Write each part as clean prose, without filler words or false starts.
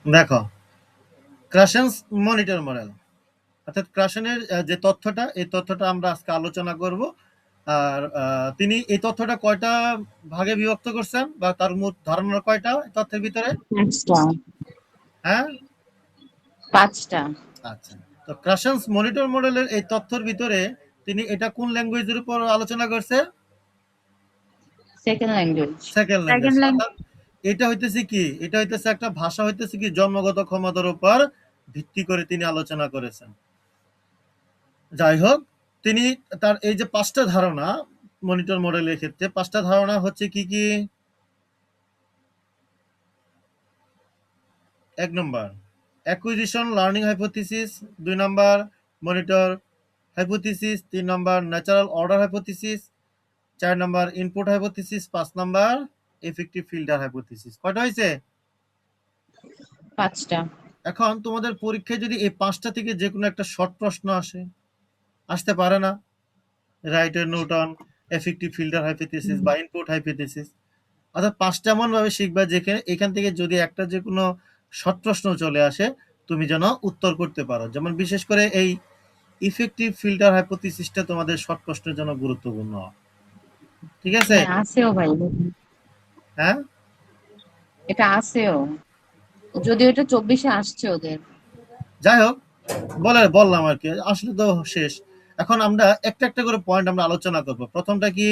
দেখো, ক্রাশেন্স monitor model, অর্থাৎ ক্রাশেনের যে তথ্যটা, এই তথ্যটা আমরা আজকে আলোচনা করব। আর তিনি এই তথ্যটা কয়টা ভাগে বিভক্ত করছেন, বা তার মূল ধারণা কয়টা তথ্যের ভিতরে? 5টা। হ্যাঁ, 5টা। আচ্ছা। তো ক্রাশেন্স মনিটর মডেলের এই তথ্যের ভিতরে তিনি এটা কোন ল্যাঙ্গুয়েজের উপর আলোচনা করছে? Second language. Second language. অর্থাৎ এটা হইতেছে কি, এটা হইতেছে একটা ভাষা, হইতেছে কি জন্মগত ক্ষমতার উপর ভিত্তি করে তিনি আলোচনা করেছেন। যাই হোক, তিনি তার এই যে 5টা ধারণা মনিটর মডেলের ক্ষেত্রে, 5টা ধারণা হচ্ছে কি কি? 1 নম্বর অ্যাকুইজিশন লার্নিং হাইপোথিসিস, 2 নম্বর মনিটর হাইপোথিসিস, 3 নম্বর ন্যাচারাল অর্ডার হাইপোথিসিস, 4 নম্বর ইনপুট হাইপোথিসিস, 5 নম্বর এফেক্টিভ ফিল্টার হাইপোথিসিস। কয়টা হয়েছে? 5টা। এখন তোমাদের পরীক্ষায় যদি এই 5টা থেকে যে কোনো একটা শর্ট প্রশ্ন আসতে পারে না? Writer Newton, effective filter hypothesis বা ইনপুট হাইপোথিসিস, অর্থাৎ 5টা এমন ভাবে শিখবা যেখানে এখান থেকে যদি একটা যে কোনো শর্ট প্রশ্ন চলে আসে, তুমি যেন উত্তর করতে পারো। যেমন বিশেষ করে এই ইফেক্টিভ ফিল্টার হাইপোথিসিসটা তোমাদের শর্ট প্রশ্নের জন্য গুরুত্বপূর্ণ। ঠিক আছে? হ্যাঁ, আছেও ভাই। হ্যাঁ, এটা আছেও, যদিও এটা 24-এ আসছে ওদের। যাই হোক, বললাম আর কি, আসলে তো শেষ। এখন আমরা একটা একটা করে পয়েন্ট আমরা আলোচনা করব। প্রথমটা কি?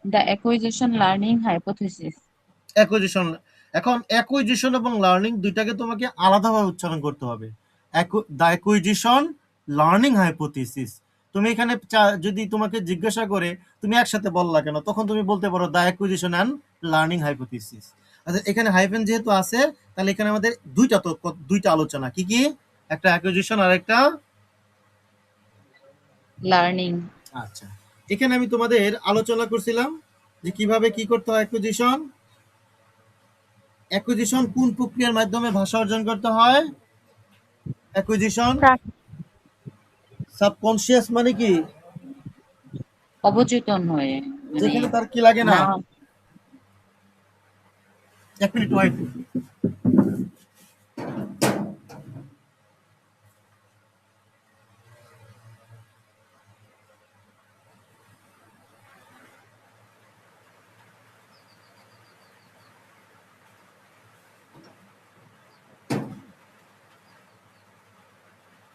The acquisition learning hypothesis. Acquisition. এখন অ্যাকুইজিশন এবং লার্নিং দুইটাকে তোমাকে আলাদাভাবে উচ্চারণ করতে হবে। The acquisition learning hypothesis. তুমি এখানে যদি তোমাকে জিজ্ঞাসা করে তুমি একসাথে বললা কেন, তখন তুমি বলতে পারো the acquisition and learning hypothesis. আচ্ছা, এখানে হাইফেন যেহেতু আছে, তাহলে এখানে আমাদের দুইটা আলোচনা কি কি? একটা অ্যাকুইজিশন আর একটা লার্নিং। আচ্ছা, এখানে আমি তোমাদের আলোচনা করছিলাম যে কিভাবে কি করতে হয় অ্যাকুইজিশন। অ্যাকুইজিশন কোন প্রক্রিয়ার মাধ্যমে ভাষা অর্জন করতে হয়? অ্যাকুইজিশন সাবকনসিয়াস মানে কি? অবচেতন হয়ে, মানে যেখানে তার কি লাগে না। না। এক মিনিট ওয়েট।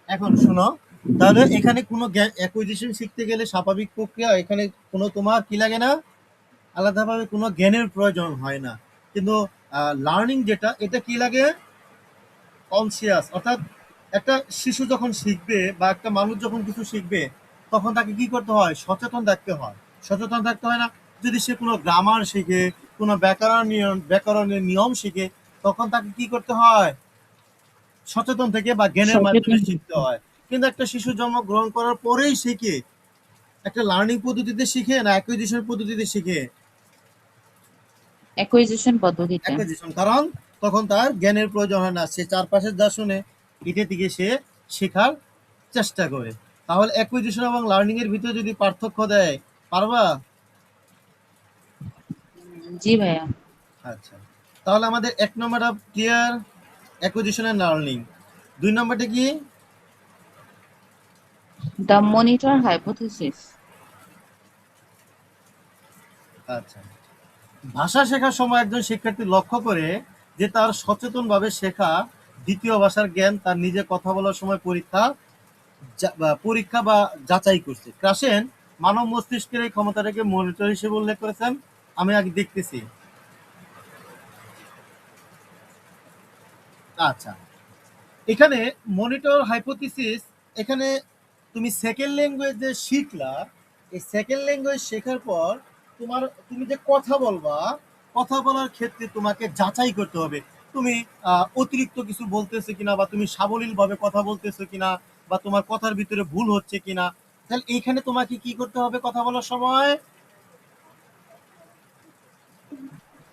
এখন শোনো, তাহলে এখানে কোনো অ্যাকুইজিশন শিখতে গেলে স্বাভাবিক প্রক্রিয়া, এখানে কোনো তোমার কি লাগে না, আলাদাভাবে কোনো জ্ঞানের প্রয়োজন হয় না। কিন্তু লার্নিং যেটা, এটা কি লাগে? কনসিয়াস, অর্থাৎ একটা শিশু যখন শিখবে বা একটা মানুষ যখন কিছু শিখবে, তখন তাকে কি করতে হয়? সচেতন থাকতে হয়। সচেতন থাকতে হয় না? যদি সে কোনো গ্রামার শিখে, কোনো ব্যাকরণের নিয়ম শিখে, তখন তাকে কি করতে হয়? সচেতন থেকে বা জ্ঞানের মাধ্যমে সচেতন। শিখতে হয়। কিন্তু একটা শিশু জন্মগ্রহণ করার পরেই শিখে, একটা লার্নিং পদ্ধতিতে শিখে না অ্যাকুইজিশন পদ্ধতিতে শিখে? অ্যাকুইজিশন পদ্ধতিতে। অ্যাকুইজিশন, কারণ তখন তার জ্ঞানের প্রয়োজন হয় না, সে চারপাশে যা শুনে এটা থেকে সে শেখার চেষ্টা করে। তাহলে অ্যাকুইজিশন এবং লার্নিং এর ভিতরে যদি পার্থক্য দেয়, পারবা? জি ভাইয়া। আচ্ছা, তাহলে আমাদের 1 নম্বরটা ক্লিয়ার, অ্যাকুইজিশন এন্ড লার্নিং। 2 নম্বরটা কি? The monitor hypothesis. আচ্ছা, ভাষা শেখার সময় একজন শিক্ষার্থী লক্ষ্য করে যে তার সচেতনভাবে শেখা দ্বিতীয় ভাষার জ্ঞান তার নিজে কথা বলার সময় পরীক্ষা বা যাচাই করছে। ক্রাসেন মানব মস্তিষ্কের এই ক্ষমতাটাকে মনিটর হিসেবে উল্লেখ করেছেন। আমি আগে দেখতেছি। আচ্ছা, এখানে মনিটর হাইপোথিসিস, এখানে তুমি সেকেন্ড ল্যাঙ্গুয়েজ যে শিখলা, এই সেকেন্ড ল্যাঙ্গুয়েজ শেখার পর তুমি যে কথা বলবা, কথা বলার ক্ষেত্রে তোমাকে যাচাই করতে হবে তুমি অতিরিক্ত কিছু বলতেছো কিনা, বা তুমি সাবলীলভাবে কথা বলতেছো কিনা, বা তোমার কথার ভিতরে ভুল হচ্ছে কিনা। তাহলে এইখানে তোমাকে কি করতে হবে কথা বলার সময়?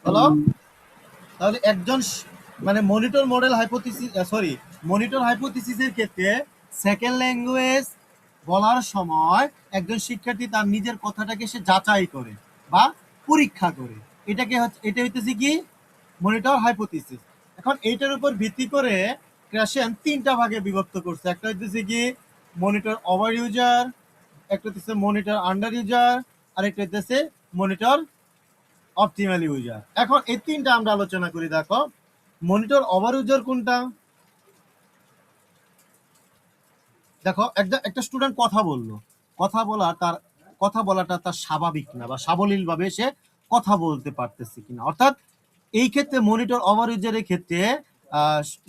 বলো। তাহলে একজন মানে মনিটর হাইপোথিসিসের ক্ষেত্রে সেকেন্ড ল্যাঙ্গুয়েজ বলার সময় একজন শিক্ষার্থী তার নিজের কথাটাকে সে যাচাই করে বা পরীক্ষা করে। এটা হইতেছে কি? Monitor hypothesis. এখন এইটার উপর ভিত্তি করে ক্রাশিয়ান 3টা ভাগে বিভক্ত করছে। একটা হচ্ছে কি মনিটর ওভার ইউজার, একটা হচ্ছে মনিটর আন্ডার ইউজার, আর একটা হচ্ছে মনিটর অপটিমাল ইউজার। এখন এই 3টা আমরা আলোচনা করি। দেখো মনিটর ওভার ইউজার কোনটা? দেখো একটা স্টুডেন্ট কথা বললো, কথা বলাটা তার স্বাভাবিক না বা সাবলীল ভাবে সে কথা বলতে পারতেছে কিনা, অর্থাৎ এই ক্ষেত্রে মনিটর ওভার ইউজারের ক্ষেত্রে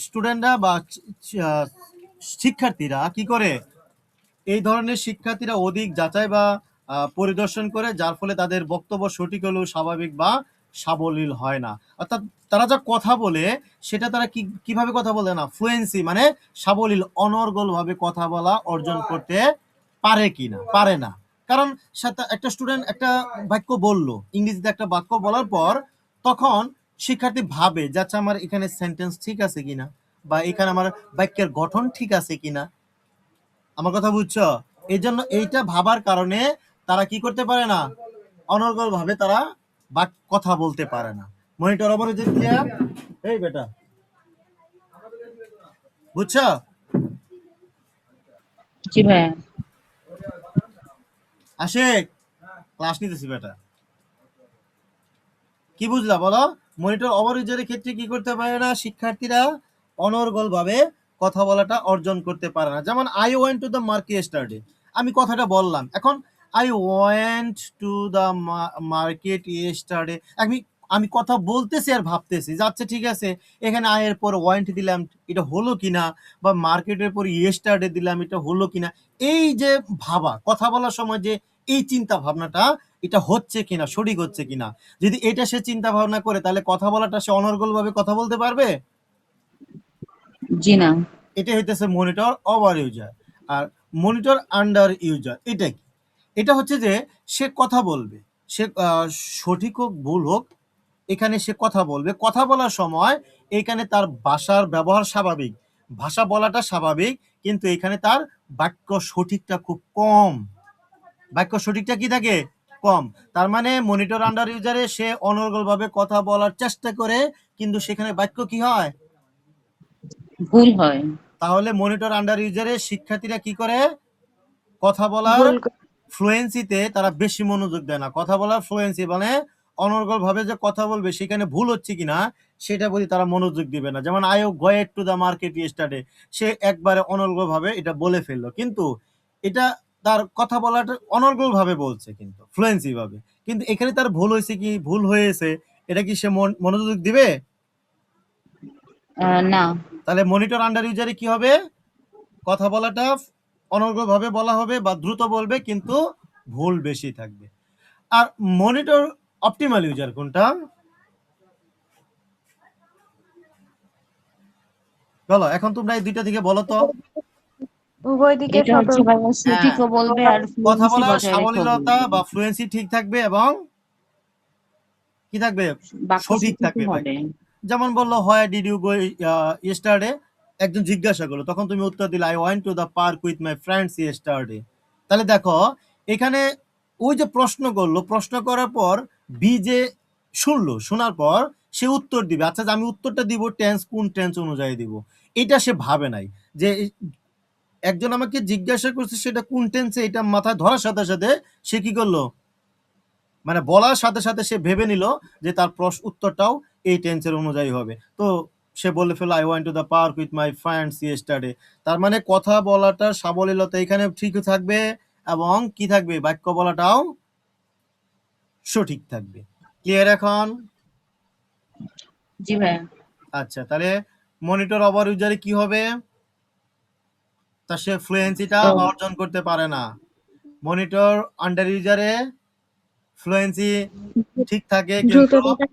স্টুডেন্টরা বা আহ, শিক্ষার্থীরা কি করে, এই ধরনের শিক্ষার্থীরা অধিক যাচাই বা পরিদর্শন করে, যার ফলে তাদের বক্তব্য সঠিক হলেও স্বাভাবিক বা সাবলীল হয় না। অর্থাৎ তারা যা কথা বলে সেটা তারা কিভাবে কথা বলে না, ফ্লুয়েন্সি মানে সাবলীল অনর্গল ভাবে কথা বলা অর্জন করতে পারে কিনা, পারে না। কারণ একটা স্টুডেন্ট একটা বাক্য বললো, ইংরেজিতে একটা বাক্য বলার পর তখন শিক্ষার্থী ভাবে যে আচ্ছা আমার এখানে সেন্টেন্স ঠিক আছে কিনা, বা এখানে আমার বাক্যের গঠন ঠিক আছে কিনা। আমার কথা বুঝছো? এই জন্য এইটা ভাবার কারণে তারা কি করতে পারে না, অনর্গল ভাবে তারা কথা বলতে পারে না। মনিটর ওভার যে ক্লিয়ার? এই বেটা, বুঝছো? জি ভাইয়া। আশিক, ক্লাস নিতেছি বেটা। কি বুঝলা বলো? মনিটর ওভার ইউজারের ক্ষেত্রে কি করতে পারে না শিক্ষার্থীরা, অনর্গল ভাবে কথা বলাটা অর্জন করতে পারে না। যেমন I went to the market yesterday, আমি কথাটা বললাম, এখন I went to the market yesterday, আমি আমি কথা বলতেছি আর ভাবতেছি যাচ্ছে ঠিক আছে, এখানে আয়ের পর ওয়েন্ট দিলাম, এটা হলো কিনা, বা মার্কেটের পর ইয়েস্টারডে দিলাম, এটা হলো কিনা। এই যে ভাবা, কথা বলার সময় যে এই চিন্তা ভাবনাটা, এটা হচ্ছে কিনা, সঠিক হচ্ছে কিনা, যদি এটা সে চিন্তা ভাবনা করে তাহলে কথা বলাটা সে অনর্গল ভাবে কথা বলতে পারবে। জি না। এটা হইতেছে মনিটর ওভার ইউজার। আর মনিটর আন্ডার ইউজার এটা কি? এটা হচ্ছে যে সে কথা বলবে, সে সঠিক হোক ভুল হোক, এখানে সে কথা বলবে, কথা বলার সময় এখানে তার ভাষার ব্যবহার স্বাভাবিক, ভাষা বলাটা স্বাভাবিক, কিন্তু এখানে তার বাক্য সঠিকটা খুব কম, বাক্য সঠিকটা কি থাকে, কম। তার মানে মনিটর আন্ডার ইউজারে সে অনর্গল ভাবে কথা বলার চেষ্টা করে, কিন্তু সেখানে বাক্য কি হয়, ভুল হয়। তাহলে মনিটর আন্ডার ইউজারে শিক্ষার্থীরা কি করে, কথা বলার ভুল ফ্লুয়েন্সিতে তারা বেশি মনোযোগ দেয় না। কথা বলার ফ্লুয়েন্সি মানে অনর্গল ভাবে যে কথা বলবে সেখানে ভুল হচ্ছে কিনা সেটা বলি তারা মনোযোগ দিবে না। যেমন I goed to the market yesterday, সে একবারে অনর্গল ভাবে এটা বলে ফেললো, কিন্তু এটা তার কথা বলাটা অনর্গল ভাবে বলছে কিন্তু ফ্লুয়েন্সি ভাবে, কিন্তু এখানে তার ভুল হয়েছে কি, ভুল হয়েছে, এটা কি সে মনোযোগ দিবে? না। তাহলে মনিটর আন্ডার ইউজারে কি হবে, কথা বলাটা অনর্গল ভাবে বলা হবে বা দ্রুত বলবে, কিন্তু ভুল বেশি থাকবে। আর মনিটর অপটিমাল ইউজার কোনটা বলো, এখন তোমরা এই দুইটা থেকে বলো তো। উভয় দিকে এটা হচ্ছে সতর্ক। ভাইয়া হ্যাঁ, সঠিকও বলবে আর কথা ফ্লুয়েন্সি বলার বজায় রেখেও সাবলীলতা বলবে। বা ফ্লুয়েন্সি ঠিক থাকবে এবং কি থাকবে, বাক্য সঠিক সঠিকই থাকবে হবে। বাক্য। যেমন বললো where did you go yesterday, একজন জিজ্ঞাসা করলো, তখন তুমি উত্তর দিলে I went to the park with my friends yesterday. তাহলে দেখো এখানে ওই যে প্রশ্ন করলো, প্রশ্ন করার পর বি যে শুনলো, শোনার পর সে উত্তর দিবে, আচ্ছা যে আমি উত্তরটা দিব টেন্স কোন টেন্স অনুযায়ী দিব, এটা সে ভাবে নাই। যে একজন আমাকে জিজ্ঞাসা করছে সেটা কোন টেন্সে, এটা মাথায় ধরার সাথে সাথে সে কি করলো, মানে বলার সাথে সাথে সে ভেবে নিল যে তার প্রশ্ন উত্তরটাও এই টেন্সের অনুযায়ী হবে। তো সে বলে ফেললো I went to the park with my friends yesterday. তার মানে কথা বলাটা সাবলীলতা এখানে ঠিক থাকবে, এবং কি থাকবে, বাক্য বলাটাও সঠিক থাকবে। ক্লিয়ার এখন? জি ভাইয়া। আচ্ছা, তাহলে মনিটর ওভার ইউজারে কি হবে, তা সে ফ্লুয়েন্সিটা তো অর্জন করতে পারে না। মনিটর আন্ডার ইউজারে ফ্লুয়েন্সি ঠিক থাকে কিন্তু দ্রুততাটা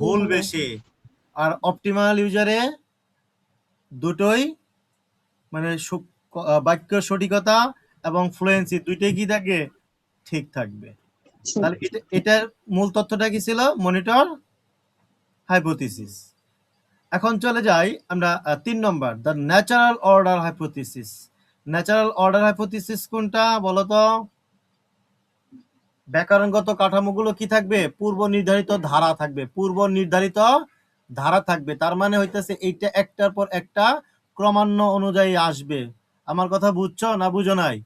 ভুল হবে। বেশি। আর অপটিমাল ইউজারে দুটোই মানে বাক্য সঠিকতা এবং ফ্লুয়েন্সি দুইটাই কি থাকে, ঠিক থাকবে। তাহলে এটার মূল তথ্যটা কি ছিল, মনিটর হাইপোথিসিস। এখন চলে যাই আমরা 3 number, the natural order hypothesis. Natural order hypothesis কোনটা বলতো? ব্যাকরণগত কাঠামোগুলো কি থাকবে, পূর্ব নির্ধারিত ধারা থাকবে, পূর্ব নির্ধারিত ধারা থাকবে, তার মানে হইতেছে এইটা একটার পর একটা ক্রমান্বয় অনুযায়ী আসবে। আমার কথা বুঝছো না বুঝো নাই?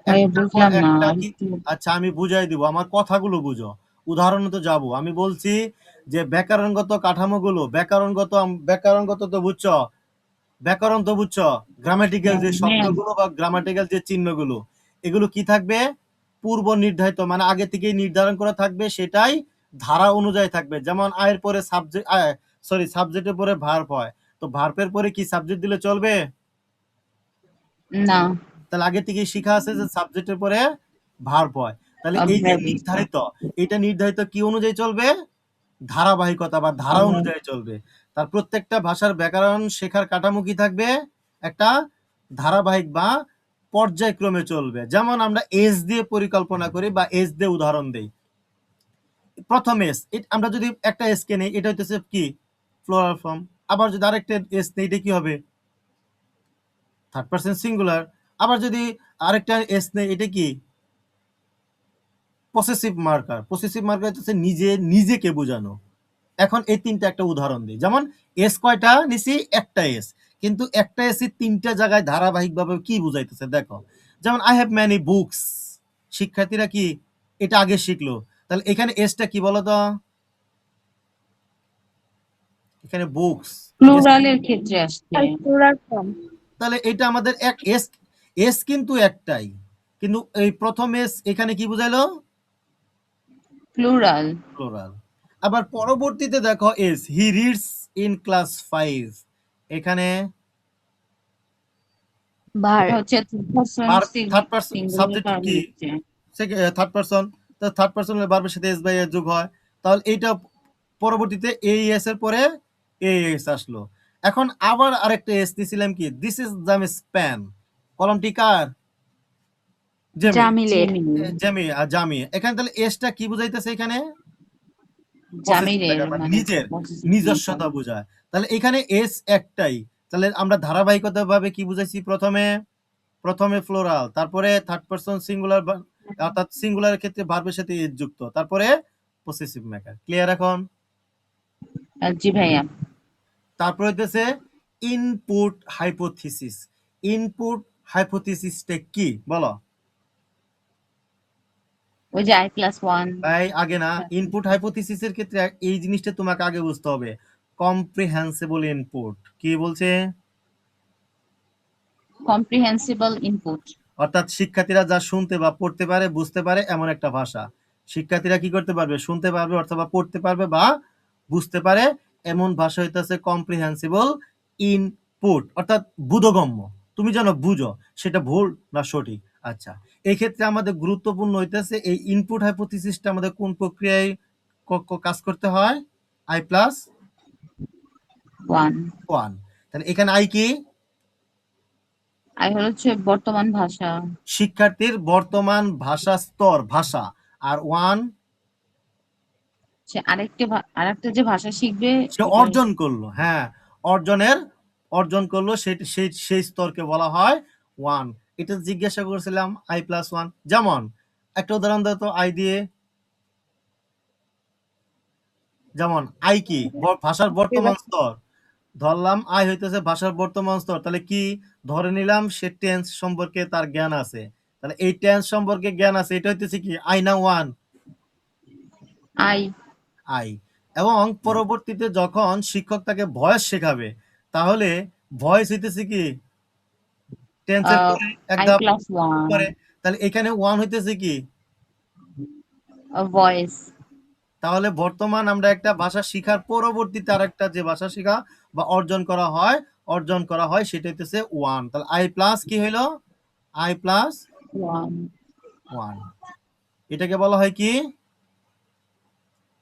ভাই একটার পর বুঝলাম না একটা কি, একটু। আচ্ছা আমি বুঝাই দিব, আমার কথাগুলো বুঝো। উদাহরণ তো যাব, আমি বলছি যে ব্যাকরণগত কাঠামোগুলো, ব্যাকরণগত তো বুঝছো, ব্যাকরণ তো বুঝছো, গ্রামাটিক্যাল যে হ্যাঁ, শব্দগুলো বা গ্রামাটিক্যাল যে চিহ্নগুলো, এগুলো কি থাকবে? পূর্ব নির্ধারিত, মানে আগে থেকেই নির্ধারণ করা থাকবে, সেটাই ধারা অনুযায়ী থাকবে। যেমন আয়ের পরে সাবজেক্ট, সাবজেক্টের পরে ভার্ব হয়, তো ভার্বের পরে কি সাবজেক্ট দিলে চলবে? না। তাহলে আগে থেকেই শিখা আছে যে সাবজেক্টের পরে ভার্ব হয়। তাহলে এই যে verb is the- নির্ধারিত, এটা নির্ধারিত কি অনুযায়ী চলবে? ধারাবাহিকতা বা ধারা আবার অনুযায়ী চলবে। তার প্রত্যেকটা ভাষার ব্যাকরণ শেখার কাঠামো কি থাকবে? একটা ধারাবাহিক বা পর্যায়ক্রমে চলবে। যেমন আমরা এস দিয়ে পরিকল্পনা করি বা এস দিয়ে উদাহরণ দেই। প্রথম এস, আমরা যদি একটা এস কে নেই, এটা হইতেছে কি? Plural form. আবার যদি আরেকটা এস নেই, এটা কি হবে? Third person singular. আবার যদি আরেকটা এস নেই, এটা কি? Possessive marker. পসেসিভ মার্কার হচ্ছে নিজেকে বোঝানো। এখন এই তিনটা একটা উদাহরণ দিই। যেমন এস কয়টা নিছি? একটা এস, কিন্তু একটা এসই তিনটা জায়গায় ধারাবাহিকভাবে কি বুঝাইতেছে দেখো। যেমন আই হ্যাভ ম্যানি বুকস, শিক্ষার্থীরা কি এটা আগে শিখলো, তাহলে এখানে এসটা কি বলতো? এখানে বুকস, এস, প্লুরালের ক্ষেত্রে আসছে। আর plural form তাহলে এটা আমাদের এক এস, এস কিন্তু একটাই, কিন্তু এই প্রথম এস এখানে কি বুঝাইলো? প্লুরাল। প্লুরাল। আবার পরবর্তীতে দেখো S, he reads in class 5, এখানে এটা verb হচ্ছে থার্ড পারসন সিঙ্গুলার সাবজেক্ট কারণে কি? হচ্ছে। থার্ড পারসন, তো থার্ড পারসনের ভার্বের সাথে এস বাই এস যোগ হয়, তাহলে এইটা পরবর্তীতে এই এস এর পরে এই এস আসলো। এখন আবার আরেকটা এস নিছিলাম কি? দিস ইজ জামি স্প্যান, কলমটি কার? জেমি। জামিলের জেমি আর জামি, এখানে তাহলে এসটা কি বুঝাইতেছে? এখানে পসেসিভ জামিরের ম্যাটার, মানে মানে নিজের possessive নিজস্বতা বোঝায়। তাহলে এখানে এস একটাই, তাহলে আমরা ধারাবাহিকতা ভাবে কি বুঝাইছি? প্রথমে প্রথমে ফ্লোরাল, তারপরে থার্ড পারসন সিঙ্গুলার, অর্থাৎ সিঙ্গুলারের ক্ষেত্রে ভার্বের সাথে এস যুক্ত, তারপরে পসেসিভ ম্যাটার। ক্লিয়ার এখন? জি ভাইয়া। তারপর হইতেছে ইনপুট হাইপোথিসিস। ইনপুট হাইপোথিসিসটা কি বলো? ওই যে I+1। তাই আগে না, ইনপুট হাইপোথিসিসের ক্ষেত্রে এই জিনিসটা তোমাকে আগে বুঝতে হবে। কম্প্রিহেন্সিবল ইনপুট কি বলছে? Comprehensible input. অর্থাৎ শিক্ষার্থীরা যা শুনতে বা পড়তে পারে, বুঝতে পারে এমন একটা ভাষা। শিক্ষার্থীরা কি করতে পারবে? শুনতে পারবে অথবা পড়তে পারবে বা বুঝতে পারে এমন ভাষা হইতেছে কম্প্রিহেন্সিবল ইনপুট, অর্থাৎ বোধগম্য। তুমি যেন বুঝো সেটা ভুল না সঠিক। আচ্ছা, এই ক্ষেত্রে আমাদের গুরুত্বপূর্ণ হইতেছে এই ইনপুট হাইপোথিসিসটা আমাদের কোন প্রক্রিয়ায় কাজ করতে হয়? I plus 1। ওয়ান। তাহলে এখানে আই কি? আই হচ্ছে বর্তমান ভাষা। শিক্ষার্থীর বর্তমান ভাষা স্তর, ভাষা। আর ওয়ান, সে আরেকটা যে ভাষা শিখবে সে ওটা। অর্জন করলো। হ্যাঁ, অর্জনের অর্জন করলো, সেই স্তরকে বলা হয় ওয়ান। এটা জিজ্ঞাসা করেছিলাম I+1। যেমন একটা উদাহরণ দাও তো আই দিয়ে। যেমন আই কি? ভাষার বর্তমান স্তর। ধরলাম আই হইতেছে ভাষার বর্তমান স্তর, তাহলে কি ধরে নিলাম? সে টেন্স সম্পর্কে তার জ্ঞান আছে, তাহলে এই টেন্স সম্পর্কে জ্ঞান আছে, এটা হইতেছে কি? আই না ওয়ান? আই। আই। এবং পরবর্তীতে যখন শিক্ষক তাকে ভয়েস শেখাবে, তাহলে ভয়েস হইতেছে কি? টেন্সের পরে এক ধাপ I+1 পরে, তাহলে এখানে ওয়ান হইতেছে কি? ভয়েস। তাহলে বর্তমান আমরা একটা ভাষা শিখার পরবর্তীতে আরেকটা যে ভাষা শেখা বা অর্জন করা হয় সেটা হইতেছে ওয়ান। তাহলে আই প্লাস কি হইলো? I plus 1 one. এটাকে বলা হয় কি?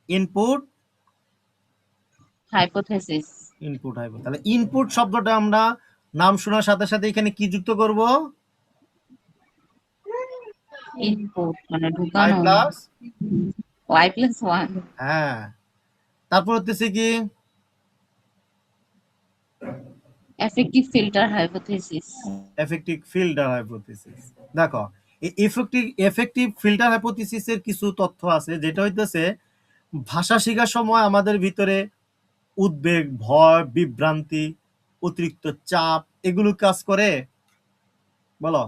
ইনপুট। হাইপোথেসিস। ইনপুট হাইপো, তাহলে ইনপুট শব্দটা আমরা নাম শোনার সাথে সাথে এখানে কি যুক্ত করব? ইনপুট মানে আই ঢুকানো। প্লাস, I+1 হ্যাঁ। তারপর হচ্ছে কি? Effective filter hypothesis. Effective filter hypothesis. দেখো, এই এফেক্টিভ ফিল্টার হাইপোথিসিসের কিছু তথ্য আছে, যেটা হইতেছে ভাষা শেখার সময় আমাদের ভিতরে উদ্বেগ, ভয়, বিভ্রান্তি, অতিরিক্ত চাপ এগুলো কাজ করে? বলো,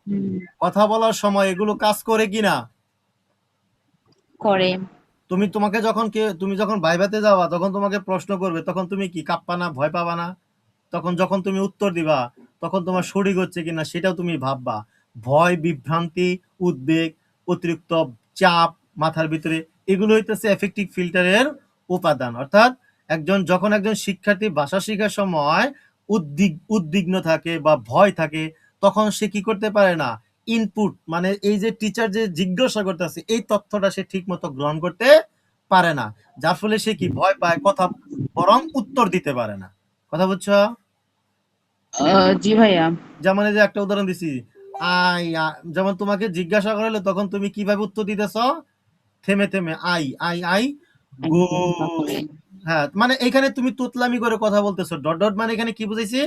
হুম, কথা বলার সময় এগুলো কাজ করে কিনা? করে। তুমি যখন ভাইভাতে যাওয়া, তখন তোমাকে প্রশ্ন করবে, তখন তুমি কি কাঁপবা না, ভয় পাবা না? তখন যখন তুমি উত্তর দিবা, তখন তোমার সঠিক হচ্ছে কিনা সেটাও তুমি ভাববা। ভয়, বিভ্রান্তি, উদ্বেগ, অতিরিক্ত চাপ মাথার ভিতরে, এগুলো হইতেছে এফেক্টিভ ফিল্টারের উপাদান। অর্থাৎ যখন একজন শিক্ষার্থী ভাষা শেখার সময় উদ্বিগ্ন থাকে বা ভয় থাকে, তখন সে কি করতে পারে না, ইনপুট মানে এই যে টিচার যে জিজ্ঞাসা করতেছে এই তথ্যটা সে ঠিক মতো গ্রহণ করতে পারে না, যার ফলে সে কি ভয় পায়, কথা বরং উত্তর দিতে পারে না। কথা বুঝছো? জি ভাইয়া। যেমন এই যে একটা উদাহরণ দিছি, যেমন তোমাকে জিজ্ঞাসা করলে তখন তুমি কিভাবে উত্তর দিতেছ? থেমে থেমে, আই আই আই গো। একদম তারপরে হ্যাঁ, মানে এখানে তুমি তুতলামি করে কথা বলতেছো। ডট ডট মানে এখানে কি বুঝাইছি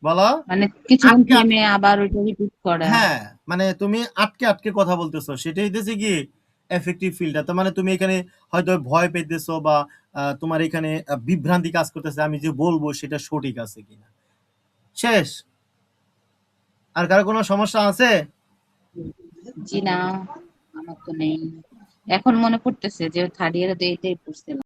বলো? মানে কিছুক্ষণ আটকে থেমে আবার ওইটা রিপিট করা। হ্যাঁ, মানে তুমি আটকে আটকে কথা বলতেছো, সেটাই হইতেছে কি এফেক্টিভ ফিল্টার। তার মানে তুমি এখানে হয়তো ভয় পেতেছো বা তোমার এখানে বিভ্রান্তি কাজ করতেছে, আমি যে বলবো সেটা সঠিক আছে কিনা। শেষ? আর কারো কোনো সমস্যা আছে? জি না, আমার তো নেই। এখন মনে পড়তেছে যে থার্ড ইয়ারে তো এইটাই পড়ছিলাম।